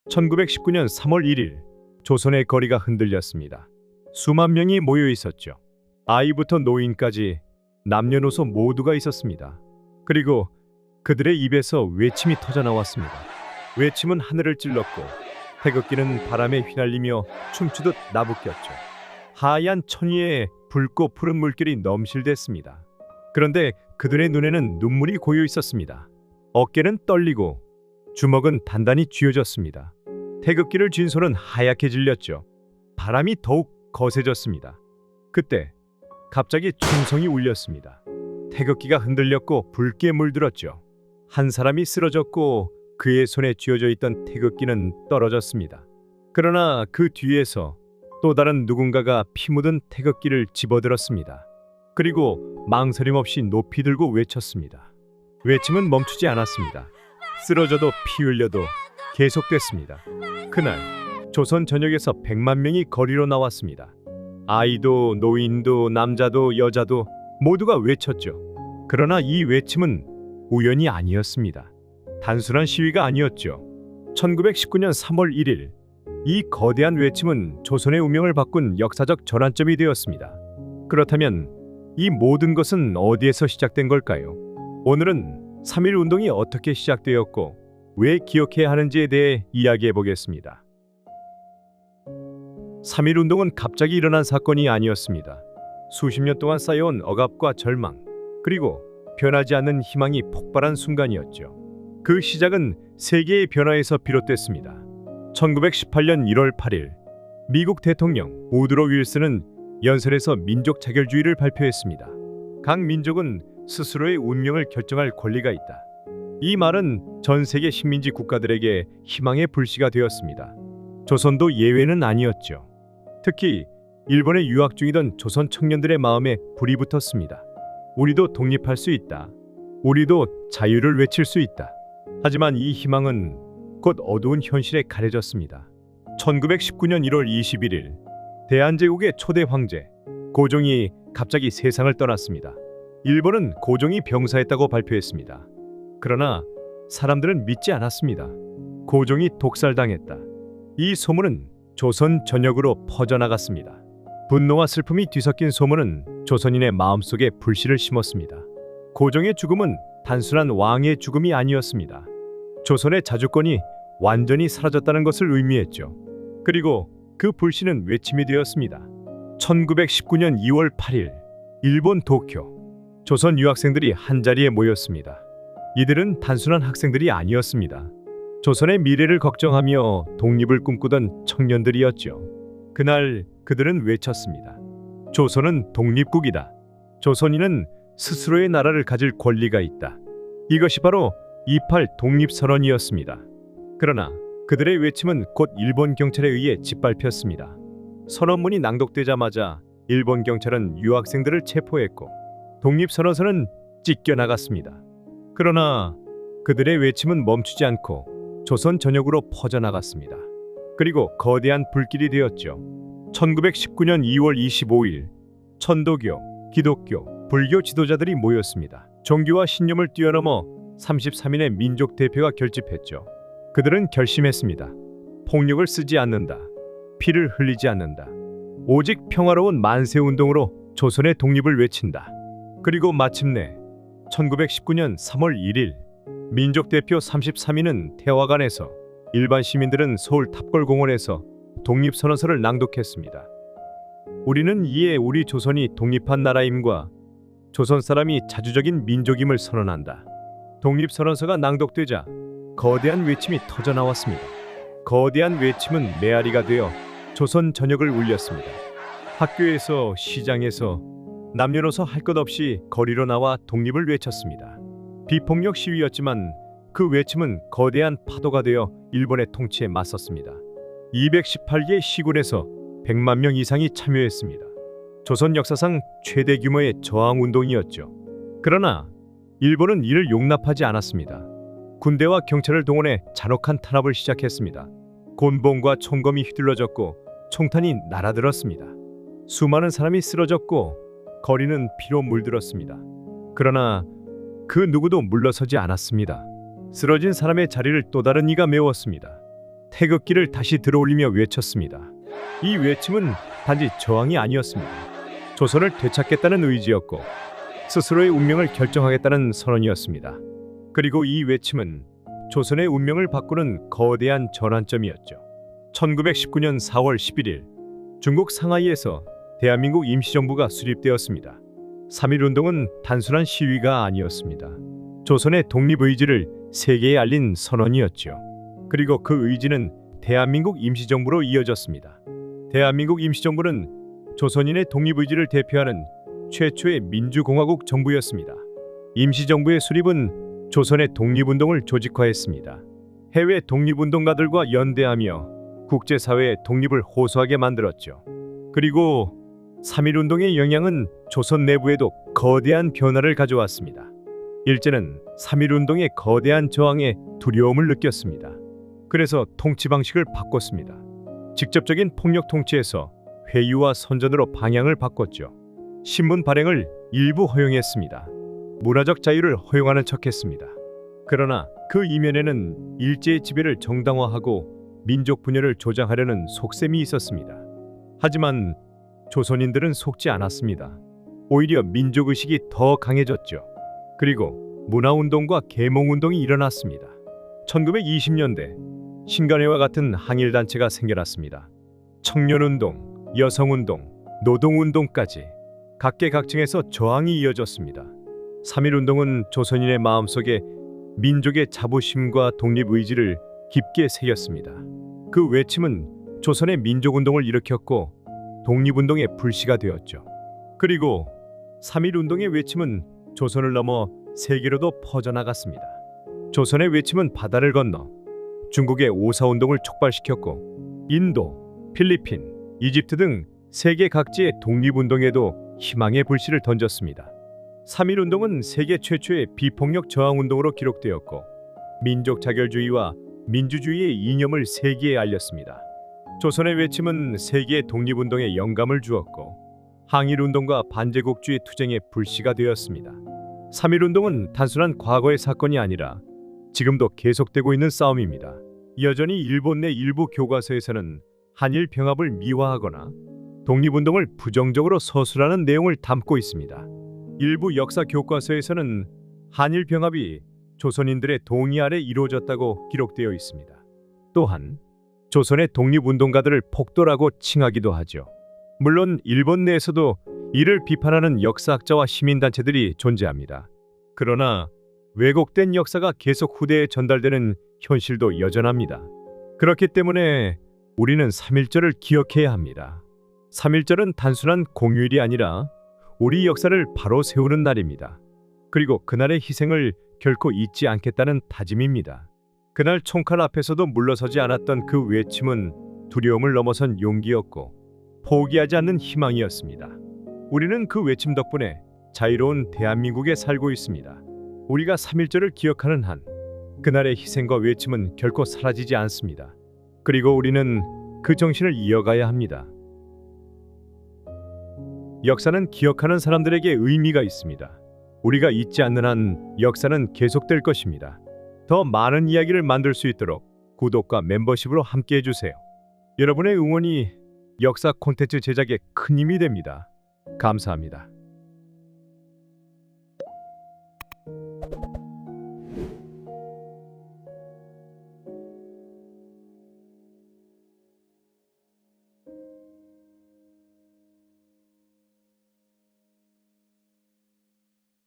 1919년 3월 1일 조선의 거리가 흔들렸습니다. 수만 명이 모여 있었죠. 아이부터 노인까지 남녀노소 모두가 있었습니다. 그리고 그들의 입에서 외침이 터져 나왔습니다. 외침은 하늘을 찔렀고 태극기는 바람에 휘날리며 춤추듯 나부꼈죠. 하얀 천위에 붉고 푸른 물결이 넘실댔습니다. 그런데 그들의 눈에는 눈물이 고여 있었습니다. 어깨는 떨리고 주먹은 단단히 쥐어졌습니다. 태극기를 쥔 손은 하얗게 질렸죠. 바람이 더욱 거세졌습니다. 그때 갑자기 충성이 울렸습니다. 태극기가 흔들렸고 붉게 물들었죠. 한 사람이 쓰러졌고 그의 손에 쥐어져 있던 태극기는 떨어졌습니다. 그러나 그 뒤에서 또 다른 누군가가 피 묻은 태극기를 집어들었습니다. 그리고 망설임 없이 높이 들고 외쳤습니다. 외침은 멈추지 않았습니다. 쓰러져도 피 흘려도 계속됐습니다. 그날 조선 전역에서 100만 명이 거리로 나왔습니다. 아이도 노인도 남자도 여자도 모두가 외쳤죠. 그러나 이 외침은 우연이 아니었습니다. 단순한 시위가 아니었죠. 1919년 3월 1일 이 거대한 외침은 조선의 운명을 바꾼 역사적 전환점이 되었습니다. 그렇다면 이 모든 것은 어디에서 시작된 걸까요? 오늘은 3.1 운동이 어떻게 시작되었고 왜 기억해야 하는지에 대해 이야기해 보겠습니다. 3.1 운동은 갑자기 일어난 사건이 아니었습니다. 수십 년 동안 쌓여온 억압과 절망, 그리고 변하지 않는 희망이 폭발한 순간이었죠. 그 시작은 세계의 변화에서 비롯됐습니다. 1918년 1월 8일 미국 대통령 우드로 윌슨은 연설에서 민족 자결주의를 발표했습니다. 각 민족은 스스로의 운명을 결정할 권리가 있다. 이 말은 전 세계 식민지 국가들에게 희망의 불씨가 되었습니다. 조선도 예외는 아니었죠. 특히 일본에 유학 중이던 조선 청년들의 마음에 불이 붙었습니다. 우리도 독립할 수 있다. 우리도 자유를 외칠 수 있다. 하지만 이 희망은 곧 어두운 현실에 가려졌습니다. 1919년 1월 21일 대한제국의 초대 황제 고종이 갑자기 세상을 떠났습니다. 일본은 고종이 병사했다고 발표했습니다. 그러나 사람들은 믿지 않았습니다. 고종이 독살당했다. 이 소문은 조선 전역으로 퍼져나갔습니다. 분노와 슬픔이 뒤섞인 소문은 조선인의 마음속에 불씨를 심었습니다. 고종의 죽음은 단순한 왕의 죽음이 아니었습니다. 조선의 자주권이 완전히 사라졌다는 것을 의미했죠. 그리고 그 불씨는 외침이 되었습니다. 1919년 2월 8일 일본 도쿄 조선 유학생들이 한자리에 모였습니다. 이들은 단순한 학생들이 아니었습니다. 조선의 미래를 걱정하며 독립을 꿈꾸던 청년들이었죠. 그날 그들은 외쳤습니다. 조선은 독립국이다. 조선인은 스스로의 나라를 가질 권리가 있다. 이것이 바로 28 독립선언이었습니다. 그러나 그들의 외침은 곧 일본 경찰에 의해 짓밟혔습니다. 선언문이 낭독되자마자 일본 경찰은 유학생들을 체포했고 독립선언서는 찢겨나갔습니다. 그러나 그들의 외침은 멈추지 않고 조선 전역으로 퍼져나갔습니다. 그리고 거대한 불길이 되었죠. 1919년 2월 25일 천도교, 기독교, 불교 지도자들이 모였습니다. 종교와 신념을 뛰어넘어 33인의 민족 대표가 결집했죠. 그들은 결심했습니다. 폭력을 쓰지 않는다. 피를 흘리지 않는다. 오직 평화로운 만세운동으로 조선의 독립을 외친다. 그리고 마침내 1919년 3월 1일 민족 대표 33인은 태화관에서, 일반 시민들은 서울 탑골공원에서 독립선언서를 낭독했습니다. 우리는 이에 우리 조선이 독립한 나라임과 조선 사람이 자주적인 민족임을 선언한다. 독립선언서가 낭독되자 거대한 외침이 터져나왔습니다. 거대한 외침은 메아리가 되어 조선 전역을 울렸습니다. 학교에서, 시장에서 남녀노소 할 것 없이 거리로 나와 독립을 외쳤습니다. 비폭력 시위였지만 그 외침은 거대한 파도가 되어 일본의 통치에 맞섰습니다. 218개 시군에서 100만 명 이상이 참여했습니다. 조선 역사상 최대 규모의 저항 운동이었죠. 그러나 일본은 이를 용납하지 않았습니다. 군대와 경찰을 동원해 잔혹한 탄압을 시작했습니다. 곤봉과 총검이 휘둘러졌고 총탄이 날아들었습니다. 수많은 사람이 쓰러졌고 거리는 피로 물들었습니다. 그러나 그 누구도 물러서지 않았습니다. 쓰러진 사람의 자리를 또 다른 이가 메웠습니다. 태극기를 다시 들어올리며 외쳤습니다. 이 외침은 단지 저항이 아니었습니다. 조선을 되찾겠다는 의지였고 스스로의 운명을 결정하겠다는 선언이었습니다. 그리고 이 외침은 조선의 운명을 바꾸는 거대한 전환점이었죠. 1919년 4월 11일 중국 상하이에서 대한민국 임시정부가 수립되었습니다. 3.1운동은 단순한 시위가 아니었습니다. 조선의 독립의지를 세계에 알린 선언이었죠. 그리고 그 의지는 대한민국 임시정부로 이어졌습니다. 대한민국 임시정부는 조선인의 독립의지를 대표하는 최초의 민주공화국 정부였습니다. 임시정부의 수립은 조선의 독립운동을 조직화했습니다. 해외 독립운동가들과 연대하며 국제사회의 독립을 호소하게 만들었죠. 그리고 3.1운동의 영향은 조선 내부에도 거대한 변화를 가져왔습니다. 일제는 3.1운동의 거대한 저항에 두려움을 느꼈습니다. 그래서 통치 방식을 바꿨습니다. 직접적인 폭력 통치에서 회유와 선전으로 방향을 바꿨죠. 신문 발행을 일부 허용했습니다. 문화적 자유를 허용하는 척했습니다. 그러나 그 이면에는 일제의 지배를 정당화하고 민족 분열을 조장하려는 속셈이 있었습니다. 하지만 조선인들은 속지 않았습니다. 오히려 민족의식이 더 강해졌죠. 그리고 문화운동과 계몽운동이 일어났습니다. 1920년대 신간회와 같은 항일단체가 생겨났습니다. 청년운동, 여성운동, 노동운동까지 각계각층에서 저항이 이어졌습니다. 3.1운동은 조선인의 마음속에 민족의 자부심과 독립의지를 깊게 새겼습니다. 그 외침은 조선의 민족운동을 일으켰고 독립운동의 불씨가 되었죠. 그리고 3.1운동의 외침은 조선을 넘어 세계로도 퍼져나갔습니다. 조선의 외침은 바다를 건너 중국의 오사운동을 촉발시켰고 인도, 필리핀, 이집트 등 세계 각지의 독립운동에도 희망의 불씨를 던졌습니다. 3.1운동은 세계 최초의 비폭력 저항운동으로 기록되었고 민족 자결주의와 민주주의의 이념을 세계에 알렸습니다. 조선의 외침은 세계 독립운동에 영감을 주었고 항일운동과 반제국주의 투쟁의 불씨가 되었습니다. 3.1운동은 단순한 과거의 사건이 아니라 지금도 계속되고 있는 싸움입니다. 여전히 일본 내 일부 교과서에서는 한일 병합을 미화하거나 독립운동을 부정적으로 서술하는 내용을 담고 있습니다. 일부 역사 교과서에서는 한일 병합이 조선인들의 동의 아래 이루어졌다고 기록되어 있습니다. 또한 조선의 독립운동가들을 폭도라고 칭하기도 하죠. 물론 일본 내에서도 이를 비판하는 역사학자와 시민단체들이 존재합니다. 그러나 왜곡된 역사가 계속 후대에 전달되는 현실도 여전합니다. 그렇기 때문에 우리는 3.1절을 기억해야 합니다. 3.1절은 단순한 공휴일이 아니라 우리 역사를 바로 세우는 날입니다. 그리고 그날의 희생을 결코 잊지 않겠다는 다짐입니다. 그날 총칼 앞에서도 물러서지 않았던 그 외침은 두려움을 넘어선 용기였고 포기하지 않는 희망이었습니다. 우리는 그 외침 덕분에 자유로운 대한민국에 살고 있습니다. 우리가 3.1절을 기억하는 한 그날의 희생과 외침은 결코 사라지지 않습니다. 그리고 우리는 그 정신을 이어가야 합니다. 역사는 기억하는 사람들에게 의미가 있습니다. 우리가 잊지 않는 한 역사는 계속될 것입니다. 더 많은 이야기를 만들 수 있도록 구독과 멤버십으로 함께 해주세요. 여러분의 응원이 역사 콘텐츠 제작에 큰 힘이 됩니다. 감사합니다.